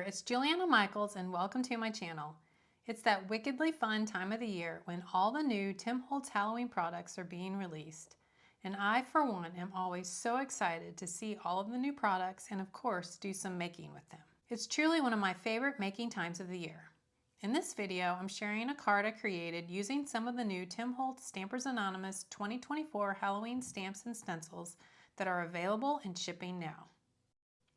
it's Juliana Michaels and welcome to my channel. It's that wickedly fun time of the year when all the new Tim Holtz Halloween products are being released. And I, for one, am always so excited to see all of the new products and of course do some making with them. It's truly one of my favorite making times of the year. In this video, I'm sharing a card I created using some of the new Tim Holtz Stampers Anonymous 2024 Halloween stamps and stencils that are available and shipping now.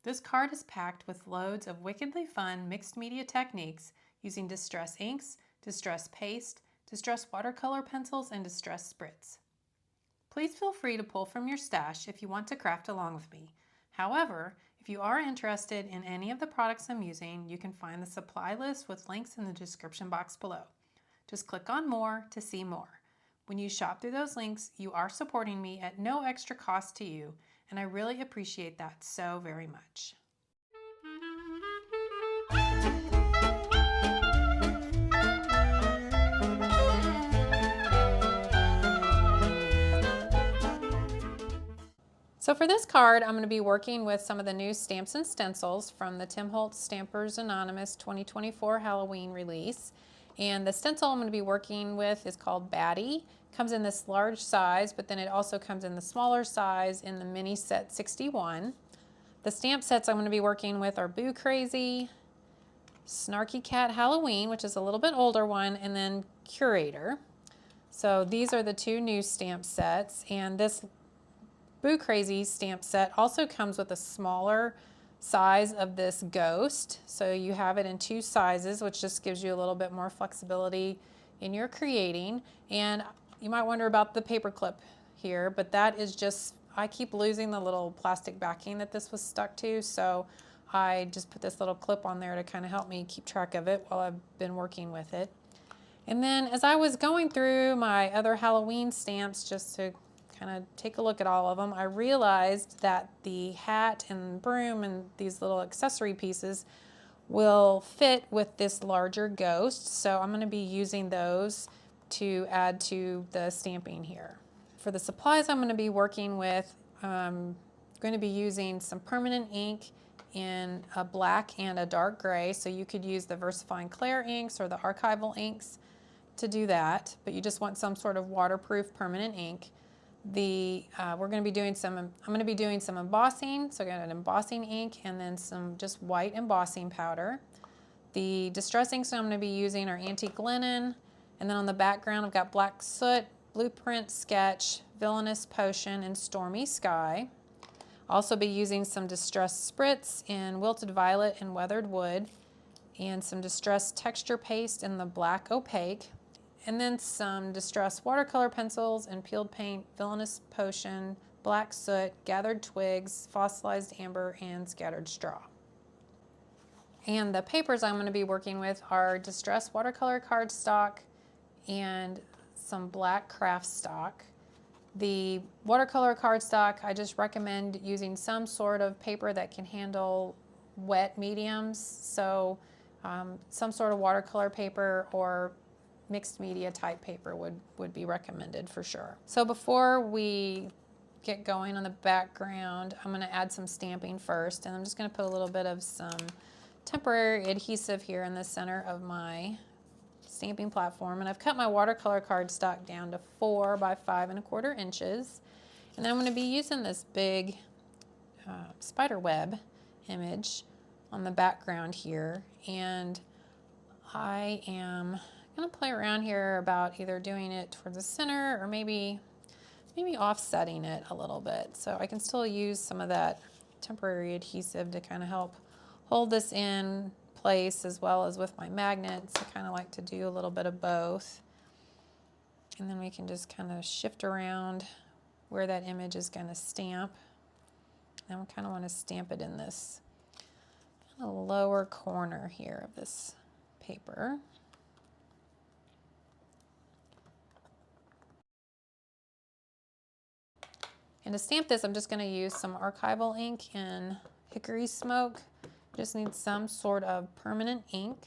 This card is packed with loads of wickedly fun mixed media techniques using distress inks, distress paste, distress watercolor pencils, and distress spritz. Please feel free to pull from your stash if you want to craft along with me. However, if you are interested in any of the products I'm using, you can find the supply list with links in the description box below. Just click on More to see more. When you shop through those links, you are supporting me at no extra cost to you, and I really appreciate that so very much. So for this card, I'm going to be working with some of the new stamps and stencils from the Tim Holtz Stampers Anonymous 2024 Halloween release. And the stencil I'm going to be working with is called Batty. Comes in this large size, but then it also comes in the smaller size in the mini set 61. The stamp sets I'm going to be working with are Boo Crazy, Snarky Cat Halloween, which is a little bit older one, and then Curator. So these are the two new stamp sets, and this Boo Crazy stamp set also comes with a smaller size of this ghost. So you have it in two sizes, which just gives you a little bit more flexibility in your creating. And you might wonder about the paper clip here, but that is just, I keep losing the little plastic backing that this was stuck to, so I just put this little clip on there to kind of help me keep track of it while I've been working with it. And then as I was going through my other Halloween stamps just to kind of take a look at all of them, I realized that the hat and broom and these little accessory pieces will fit with this larger ghost, so I'm going to be using those to add to the stamping here. For the supplies I'm going to be working with, I'm going to be using some permanent ink in a black and a dark gray, so you could use the VersaFine Clair inks or the archival inks to do that, but you just want some sort of waterproof permanent ink. I'm going to be doing some embossing, so I got an embossing ink and then some just white embossing powder. The distress inks I'm going to be using are antique linen, and then on the background I've got black soot, blueprint sketch, villainous potion, and stormy sky. I'll also be using some distress spritz in wilted violet and weathered wood, and some distress texture paste in the black opaque, and then some distress watercolor pencils and peeled paint, villainous potion, black soot, gathered twigs, fossilized amber, and scattered straw. And the papers I'm going to be working with are distress watercolor cardstock and some black craft stock. The watercolor cardstock, I just recommend using some sort of paper that can handle wet mediums, so some sort of watercolor paper or mixed media type paper would be recommended for sure. So before we get going on the background, I'm going to add some stamping first, and I'm just going to put a little bit of some temporary adhesive here in the center of my stamping platform, and I've cut my watercolor cardstock down to 4 by 5 1/4 inches, and I'm going to be using this big spider web image on the background here, and I am going to play around here about either doing it towards the center or maybe offsetting it a little bit, so I can still use some of that temporary adhesive to kind of help hold this in place, as well as with my magnets. I kind of like to do a little bit of both, and then we can just kind of shift around where that image is going to stamp. And we kind of want to stamp it in this kind of lower corner here of this paper. And to stamp this, I'm just going to use some archival ink in Hickory Smoke. Just need some sort of permanent ink.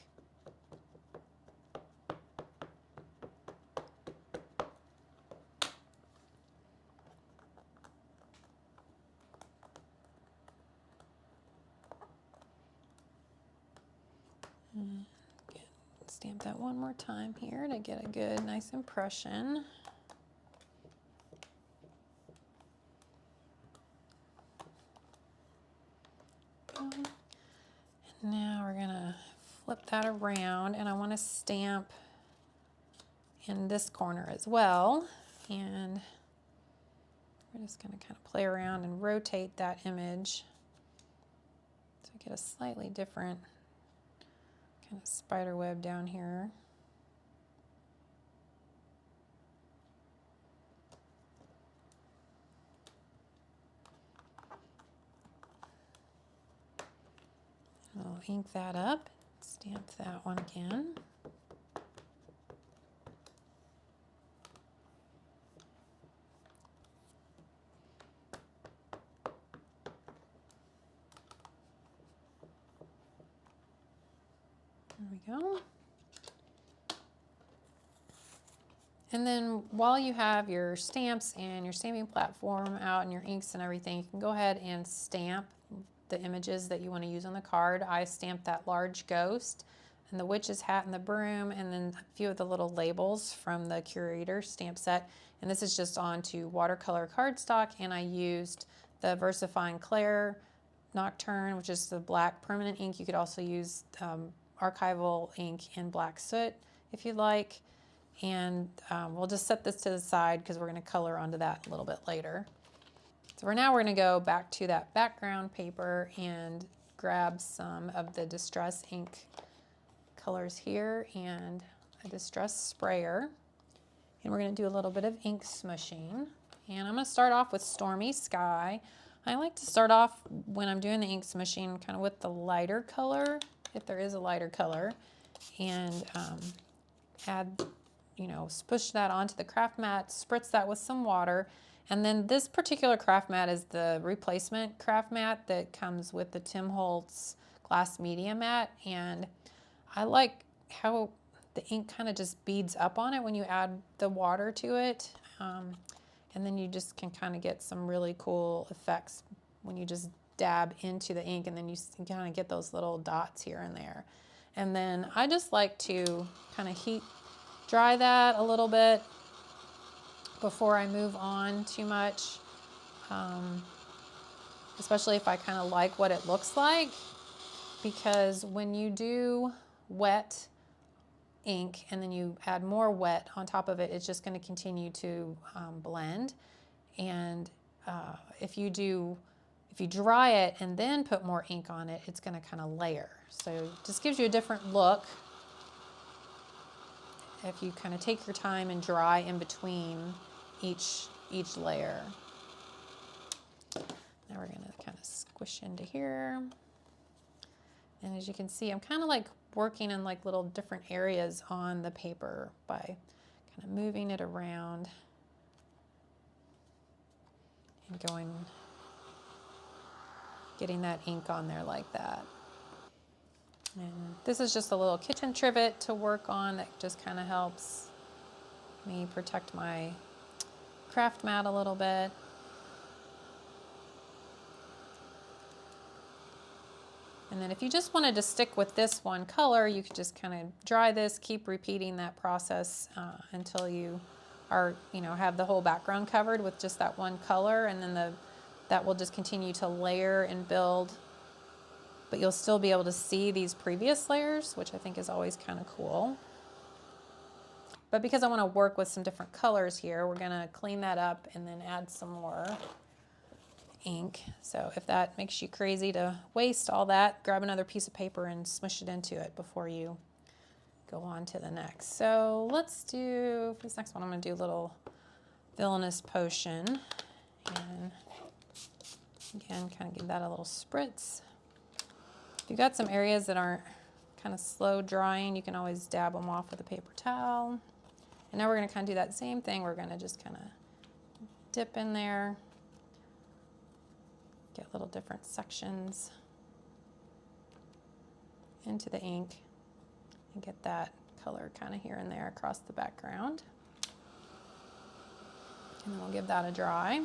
Stamp that one more time here to get a good, nice impression. And now we're gonna flip that around, and I want to stamp in this corner as well. And we're just gonna kind of play around and rotate that image so I get a slightly different kind of spider web down here. I'll ink that up, stamp that one again. There we go. And then while you have your stamps and your stamping platform out and your inks and everything, you can go ahead and stamp the images that you want to use on the card. I stamped that large ghost and the witch's hat and the broom, and then a few of the little labels from the Curator stamp set. And this is just onto watercolor cardstock, and I used the VersaFine Clair Nocturne, which is the black permanent ink. You could also use archival ink in black soot if you'd like. And we'll just set this to the side because we're going to color onto that a little bit later. So for now, we're going to go back to that background paper and grab some of the Distress ink colors here and a Distress sprayer. And we're going to do a little bit of ink smushing. And I'm going to start off with Stormy Sky. I like to start off when I'm doing the ink smushing kind of with the lighter color, if there is a lighter color, and add, you know, push that onto the craft mat, spritz that with some water. And then this particular craft mat is the replacement craft mat that comes with the Tim Holtz glass media mat. And I like how the ink kind of just beads up on it when you add the water to it. And then you just can kind of get some really cool effects when you just dab into the ink, and then you kind of get those little dots here and there. And then I just like to kind of heat dry that a little bit before I move on too much, especially if I kind of like what it looks like, because when you do wet ink and then you add more wet on top of it, it's just going to continue to blend. And if you dry it and then put more ink on it, it's going to kind of layer. So it just gives you a different look if you kind of take your time and dry in between each layer. Now we're going to kind of squish into here. And as you can see, I'm kind of like working in like little different areas on the paper by kind of moving it around and getting that ink on there like that. And this is just a little kitchen trivet to work on that just kind of helps me protect my craft mat a little bit. And then if you just wanted to stick with this one color, you could just kind of dry this, keep repeating that process until you are, have the whole background covered with just that one color, and then that will just continue to layer and build. But you'll still be able to see these previous layers, which I think is always kind of cool. But because I want to work with some different colors here, we're going to clean that up and then add some more ink. So if that makes you crazy to waste all that, grab another piece of paper and smush it into it before you go on to the next. So let's do, for this next one, I'm going to do a little Villainous Potion. And again, kind of give that a little spritz. If you've got some areas that aren't kind of slow drying, you can always dab them off with a paper towel. And now we're going to kind of do that same thing. We're going to just kind of dip in there, get little different sections into the ink, and get that color kind of here and there across the background. And then we'll give that a dry.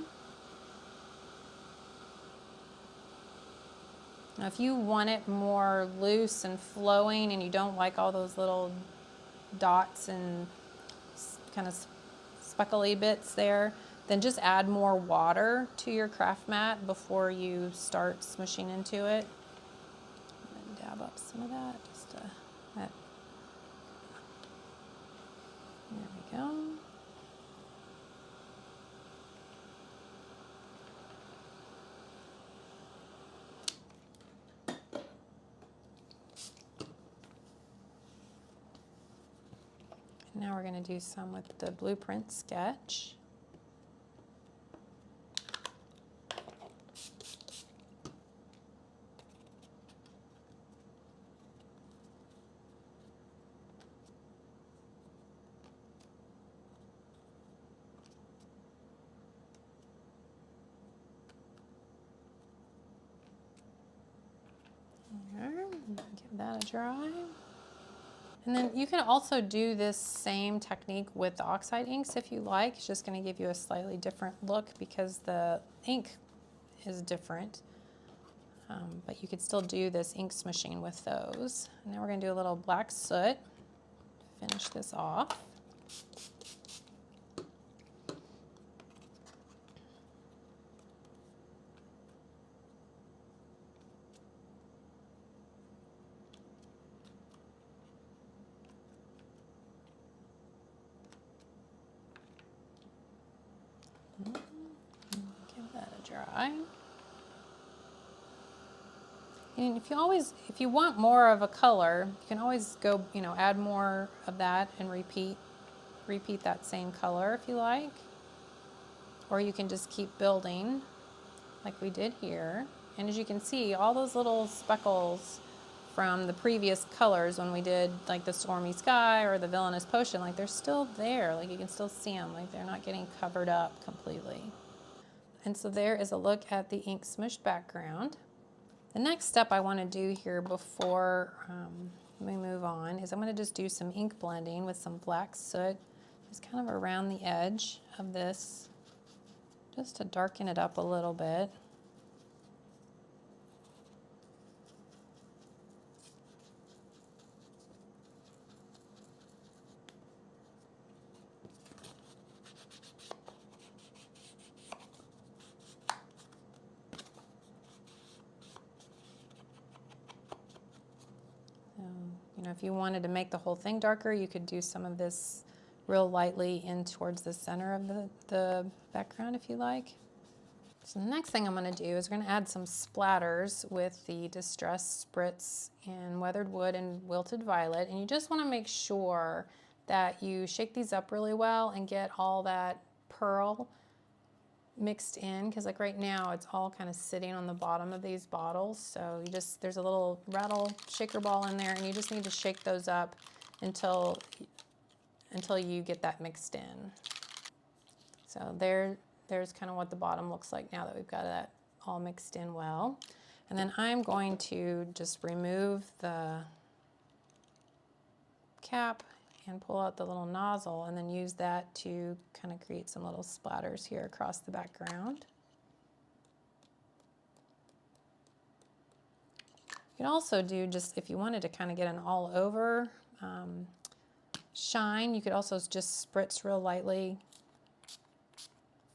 Now, if you want it more loose and flowing and you don't like all those little dots and kind of speckly bits there, then just add more water to your craft mat before you start smushing into it. And dab up some of that, just that. There we go. And now we're going to do some with the blueprint sketch. Give that a dry. And then you can also do this same technique with the oxide inks if you like. It's just going to give you a slightly different look because the ink is different. But you could still do this ink smushing with those. And now we're going to do a little black soot. Finish this off. Give that a dry. And if you want more of a color, you can always go, add more of that and repeat that same color if you like. Or you can just keep building like we did here. And as you can see, all those little speckles from the previous colors when we did like the stormy sky or the villainous potion, like they're still there. Like you can still see them, like they're not getting covered up completely. And so there is a look at the ink smushed background. The next step I want to do here before we move on is I'm going to just do some ink blending with some black soot, just kind of around the edge of this, just to darken it up a little bit. If you wanted to make the whole thing darker, you could do some of this real lightly in towards the center of the background if you like. So the next thing I'm going to do is we're going to add some splatters with the Distress Spritz in Weathered Wood and Wilted Violet. And you just want to make sure that you shake these up really well and get all that pearl mixed in, because like right now it's all kind of sitting on the bottom of these bottles. So there's a little rattle shaker ball in there and you just need to shake those up until you get that mixed in. So there's kind of what the bottom looks like now that we've got that all mixed in well. And then I'm going to just remove the cap and pull out the little nozzle and then use that to kind of create some little splatters here across the background. You could also do, just if you wanted to kind of get an all over shine, you could also just spritz real lightly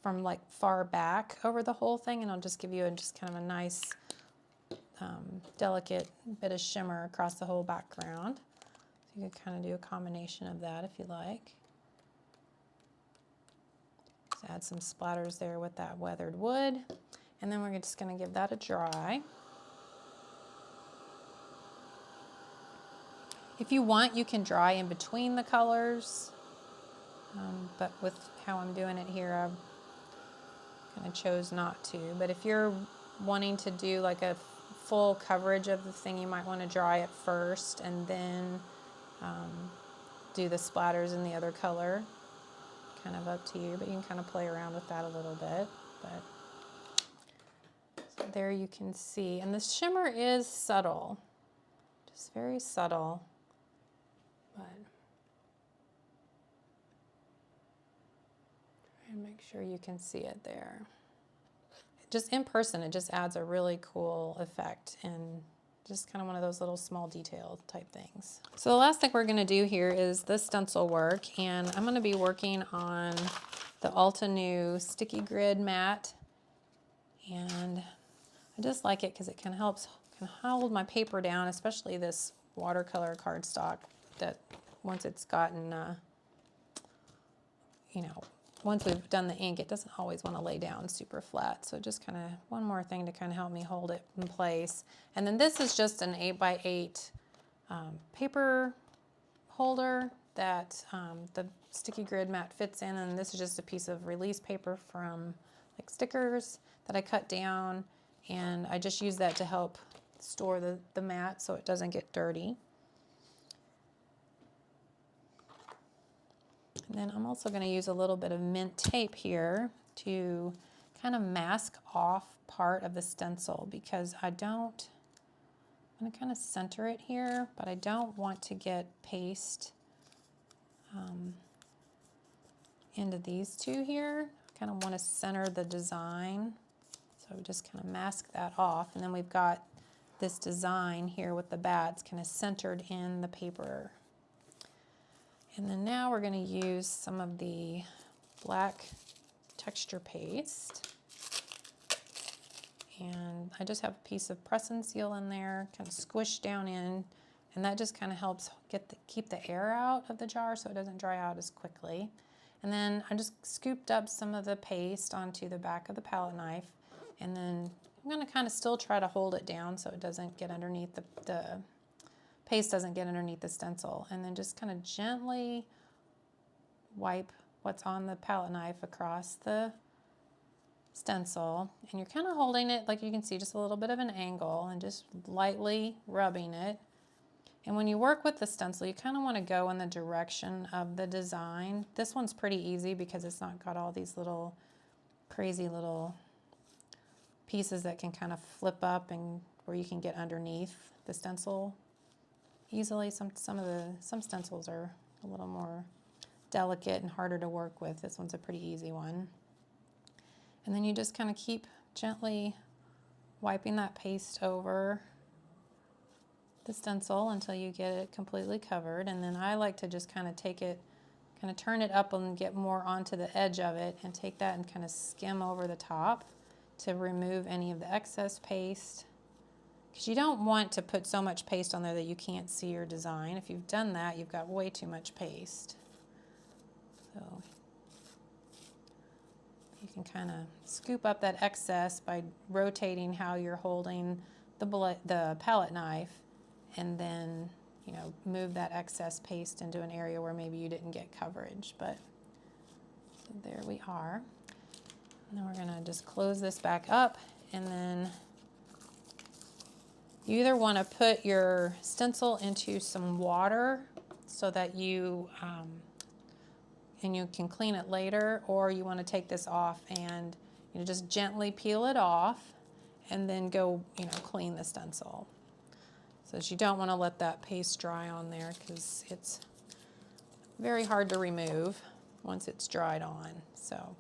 from like far back over the whole thing, and it'll just give you just kind of a nice delicate bit of shimmer across the whole background. So you could kind of do a combination of that if you like. Just add some splatters there with that weathered wood, and then we're just going to give that a dry. If you want, you can dry in between the colors, but with how I'm doing it here, I kind of chose not to. But if you're wanting to do like a full coverage of the thing, you might want to dry it first and then do the splatters in the other color. Kind of up to you, but you can kind of play around with that a little bit. But so there you can see, and the shimmer is subtle, just very subtle. But try and make sure you can see it there. just in person, it just adds a really cool effect and just kind of one of those little small detail type things. So the last thing we're going to do here is the stencil work, and I'm going to be working on the Ulta New Sticky Grid mat, and I just like it because it can hold my paper down, especially this watercolor cardstock that once it's gotten, you know, once we've done the ink, it doesn't always want to lay down super flat. So just kind of one more thing to kind of help me hold it in place. And then this is just an 8x8 paper holder that the sticky grid mat fits in. And this is just a piece of release paper from like stickers that I cut down. And I just use that to help store the mat so it doesn't get dirty. And then I'm also going to use a little bit of mint tape here to kind of mask off part of the stencil, because I'm going to kind of center it here, but I don't want to get paste into these two here. I kind of want to center the design. So just kind of mask that off. And then we've got this design here with the bats kind of centered in the paper. And then now we're going to use some of the black texture paste. And I just have a piece of press and seal in there, kind of squished down in, and that just kind of helps keep the air out of the jar so it doesn't dry out as quickly. And then I just scooped up some of the paste onto the back of the palette knife, and then I'm going to kind of still try to hold it down so it doesn't get underneath the paste doesn't get underneath the stencil, and then just kind of gently wipe what's on the palette knife across the stencil. And you're kind of holding it, like you can see, just a little bit of an angle and just lightly rubbing it. And when you work with the stencil, you kind of want to go in the direction of the design. This one's pretty easy because it's not got all these little crazy little pieces that can kind of flip up and where you can get underneath the stencil easily. Some stencils are a little more delicate and harder to work with. This one's a pretty easy one. And then you just kind of keep gently wiping that paste over the stencil until you get it completely covered. And then I like to just kind of take it, kind of turn it up and get more onto the edge of it, and take that and kind of skim over the top to remove any of the excess paste. Because you don't want to put so much paste on there that you can't see your design. If you've done that, you've got way too much paste. So you can kind of scoop up that excess by rotating how you're holding the palette knife, and then, you know, move that excess paste into an area where maybe you didn't get coverage. But so there we are. And then we're going to just close this back up, and then you either want to put your stencil into some water so that you can clean it later, or you want to take this off and, you know, just gently peel it off and then go, you know, clean the stencil. So you don't want to let that paste dry on there because it's very hard to remove once it's dried on. So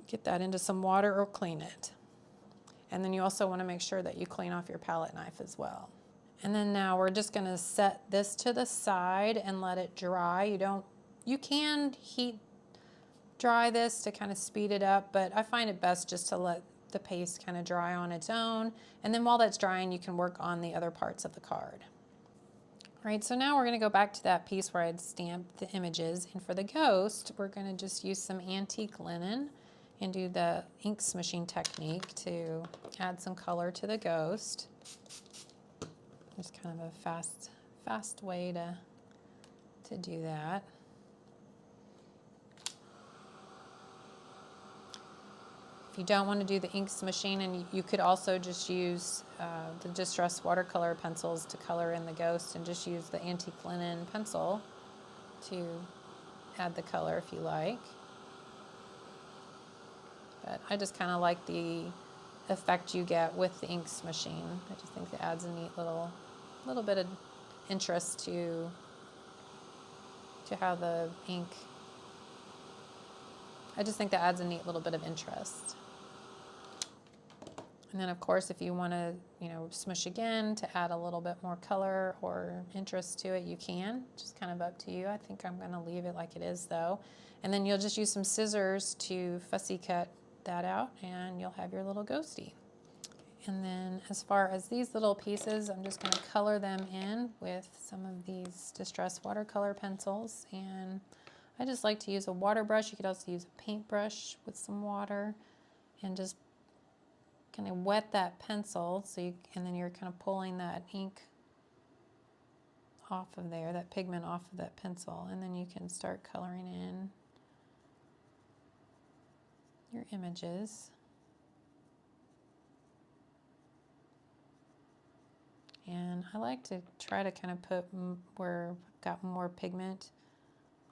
get that into some water or clean it. And then you also want to make sure that you clean off your palette knife as well. And then now we're just going to set this to the side and let it dry. You can heat dry this to kind of speed it up, but I find it best just to let the paste kind of dry on its own. And then while that's drying, you can work on the other parts of the card. All right, so now we're going to go back to that piece where I'd stamped the images. And for the ghost, we're going to just use some antique linen and do the ink smishing technique to add some color to the ghost. It's kind of a fast way to do that. If you don't want to do the ink smishing, and you could also just use the distress watercolor pencils to color in the ghost, and just use the antique linen pencil to add the color if you like. But I just kind of like the effect you get with the ink smishing. I just think it adds a neat little bit of interest to how the ink. I just think that adds a neat little bit of interest. And then of course, if you want to, smush again to add a little bit more color or interest to it, you can. Just kind of up to you. I think I'm going to leave it like it is though. And then you'll just use some scissors to fussy cut that out and you'll have your little ghosty. And then as far as these little pieces, I'm just going to color them in with some of these distressed watercolor pencils. And I just like to use a water brush. You could also use a paintbrush with some water and just kind of wet that pencil. And then you're kind of pulling that ink off of there, that pigment off of that pencil. And then you can start coloring in your images. And I like to try to kind of put where I've got more pigment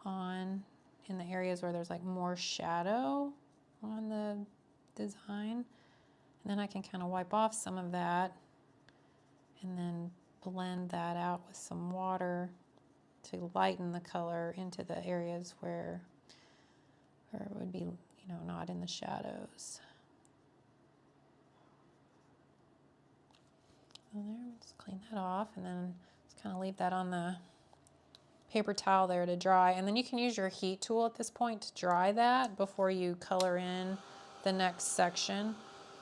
on in the areas where there's like more shadow on the design. And then I can kind of wipe off some of that and then blend that out with some water to lighten the color into the areas where it would be, not in the shadows. So there, just clean that off and then just kind of leave that on the paper towel there to dry. And then you can use your heat tool at this point to dry that before you color in the next section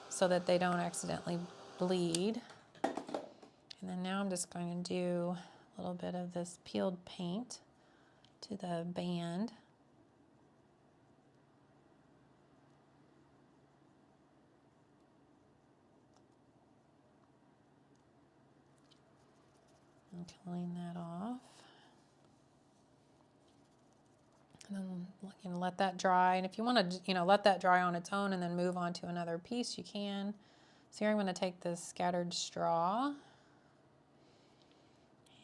so that they don't accidentally bleed. And then now I'm just going to do a little bit of this peeled paint to the band. And clean that off. And then you can let that dry. And if you want to, let that dry on its own and then move on to another piece, you can. So here I'm going to take this scattered straw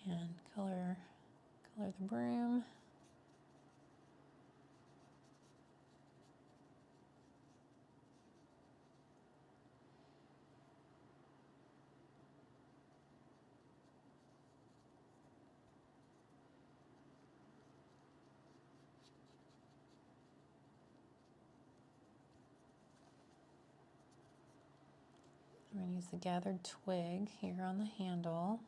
and color the broom. I'm going to use the gathered twig here on the handle.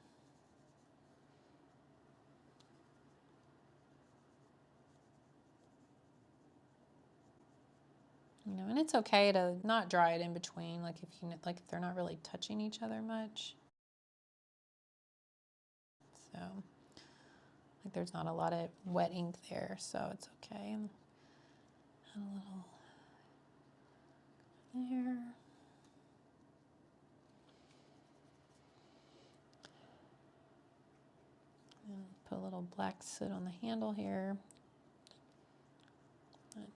And it's okay to not dry it in between, like if they're not really touching each other much. So, like there's not a lot of wet ink there, so it's okay. And add a little there. And put a little black soot on the handle here. But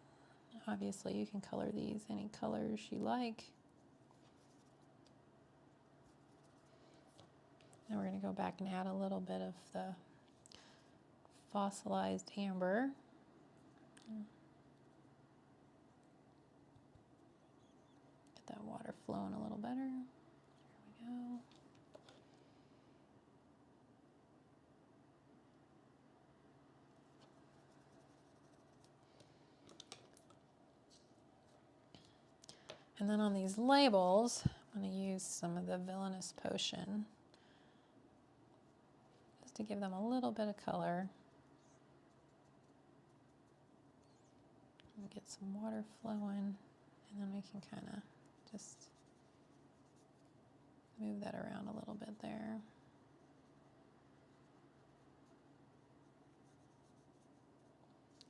obviously you can color these any colors you like. Now we're going to go back and add a little bit of the fossilized amber. Get that water flowing a little better. There we go. And then on these labels, I'm going to use some of the Villainous Potion just to give them a little bit of color. And get some water flowing, and then we can kind of just move that around a little bit there.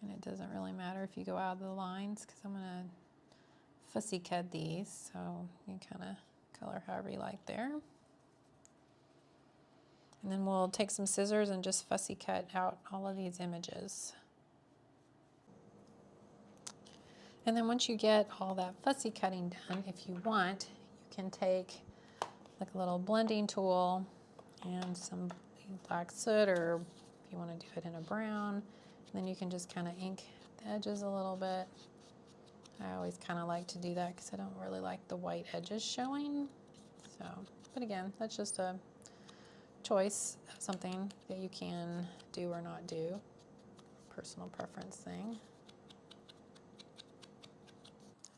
And it doesn't really matter if you go out of the lines because I'm going to fussy cut these, so you can kind of color however you like there. And then we'll take some scissors and just fussy cut out all of these images. And then once you get all that fussy cutting done, if you want, you can take like a little blending tool and some black soot, or if you want to do it in a brown, and then you can just kind of ink the edges a little bit. I always kind of like to do that because I don't really like the white edges showing. So, but again, that's just a choice of something that you can do or not do. Personal preference thing.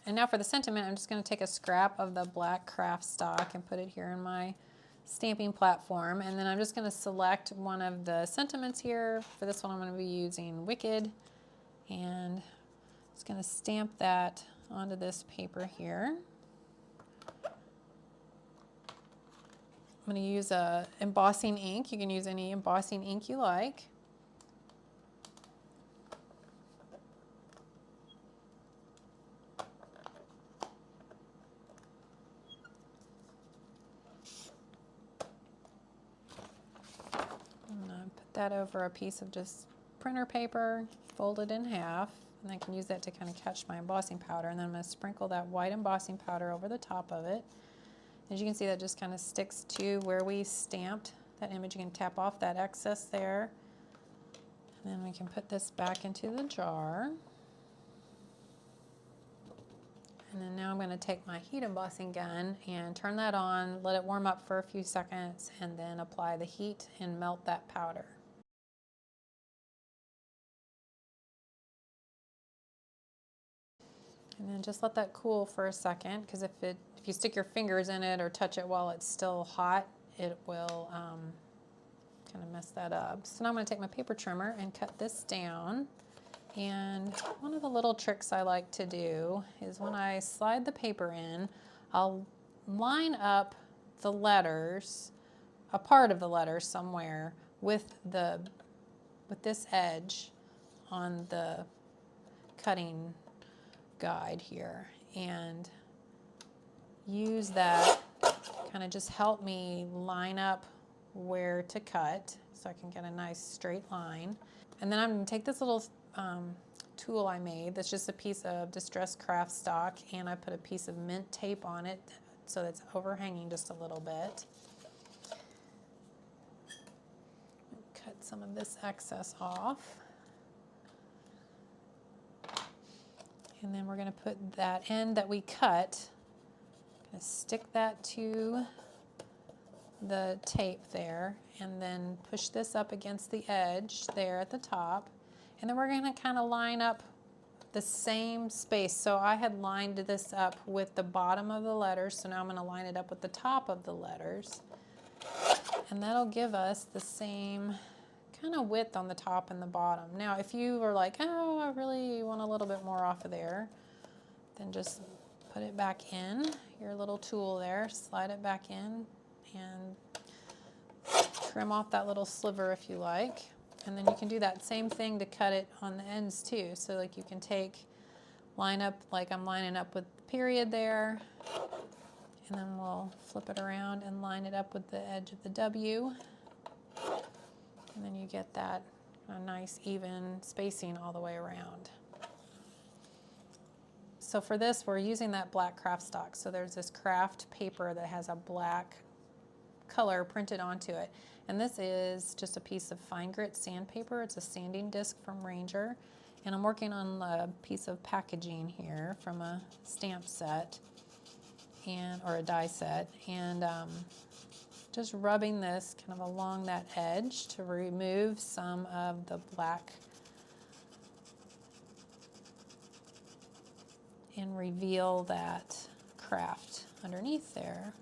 And now for the sentiment, I'm just going to take a scrap of the black craft stock and put it here in my stamping platform. And then I'm just going to select one of the sentiments here. For this one, I'm going to be using Wicked. And just going to stamp that onto this paper here. I'm going to use a embossing ink. You can use any embossing ink you like. I'm going to put that over a piece of just printer paper, fold it in half, and I can use that to kind of catch my embossing powder. And then I'm going to sprinkle that white embossing powder over the top of it. As you can see, that just kind of sticks to where we stamped that image. You can tap off that excess there. And then we can put this back into the jar. And then now I'm going to take my heat embossing gun and turn that on, let it warm up for a few seconds, and then apply the heat and melt that powder. And then just let that cool for a second, because if you stick your fingers in it or touch it while it's still hot, it will kind of mess that up. So now I'm going to take my paper trimmer and cut this down. And one of the little tricks I like to do is when I slide the paper in, I'll line up the letters, a part of the letter somewhere with this edge on the cutting guide here, and use that kind of just help me line up where to cut so I can get a nice straight line. And then I'm going to take this little tool I made that's just a piece of distressed craft stock, and I put a piece of mint tape on it so that's overhanging just a little bit. Cut some of this excess off. And then we're going to put that end that we cut, going to stick that to the tape there, and then push this up against the edge there at the top. And then we're going to kind of line up the same space. So I had lined this up with the bottom of the letters, so now I'm going to line it up with the top of the letters. And that'll give us the same kind of width on the top and the bottom. Now if you were like, oh, I really want a little bit more off of there, then just put it back in, your little tool there, slide it back in, and trim off that little sliver if you like. And then you can do that same thing to cut it on the ends too. So like you can line up like I'm lining up with the period there, and then we'll flip it around and line it up with the edge of the W. And then you get that nice even spacing all the way around. So for this, we're using that black craft stock. So there's this craft paper that has a black color printed onto it. And this is just a piece of fine grit sandpaper. It's a sanding disc from Ranger. And I'm working on a piece of packaging here from a stamp set or a die set. And just rubbing this kind of along that edge to remove some of the black and reveal that craft underneath there.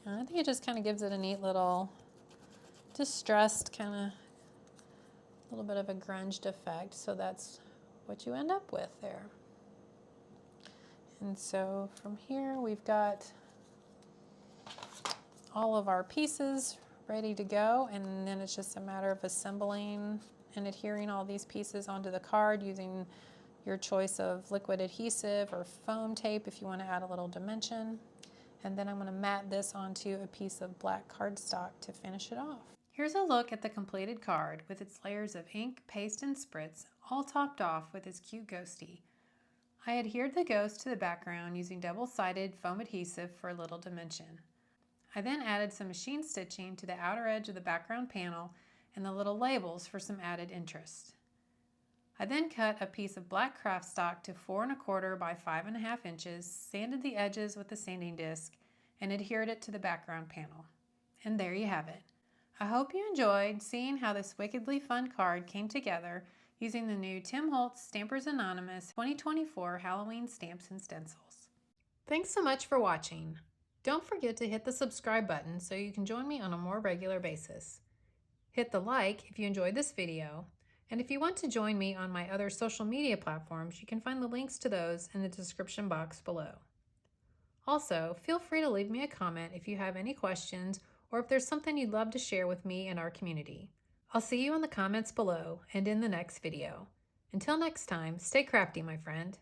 And I think it just kind of gives it a neat little distressed kind of little bit of a grunged effect. So that's what you end up with there. And so from here we've got all of our pieces ready to go, and then it's just a matter of assembling and adhering all these pieces onto the card using your choice of liquid adhesive or foam tape if you want to add a little dimension. And then I'm going to mat this onto a piece of black cardstock to finish it off. Here's a look at the completed card with its layers of ink, paste, and spritz, all topped off with its cute ghostie. I adhered the ghost to the background using double-sided foam adhesive for a little dimension. I then added some machine stitching to the outer edge of the background panel and the little labels for some added interest. I then cut a piece of black craft stock to 4 1/4 by 5 1/2 inches, sanded the edges with a sanding disc, and adhered it to the background panel. And there you have it. I hope you enjoyed seeing how this wickedly fun card came together using the new Tim Holtz Stampers Anonymous 2024 Halloween stamps and stencils. Thanks so much for watching. Don't forget to hit the subscribe button so you can join me on a more regular basis. Hit the like if you enjoyed this video, and if you want to join me on my other social media platforms, you can find the links to those in the description box below. Also, feel free to leave me a comment if you have any questions or if there's something you'd love to share with me and our community. I'll see you in the comments below and in the next video. Until next time, stay crafty, my friend.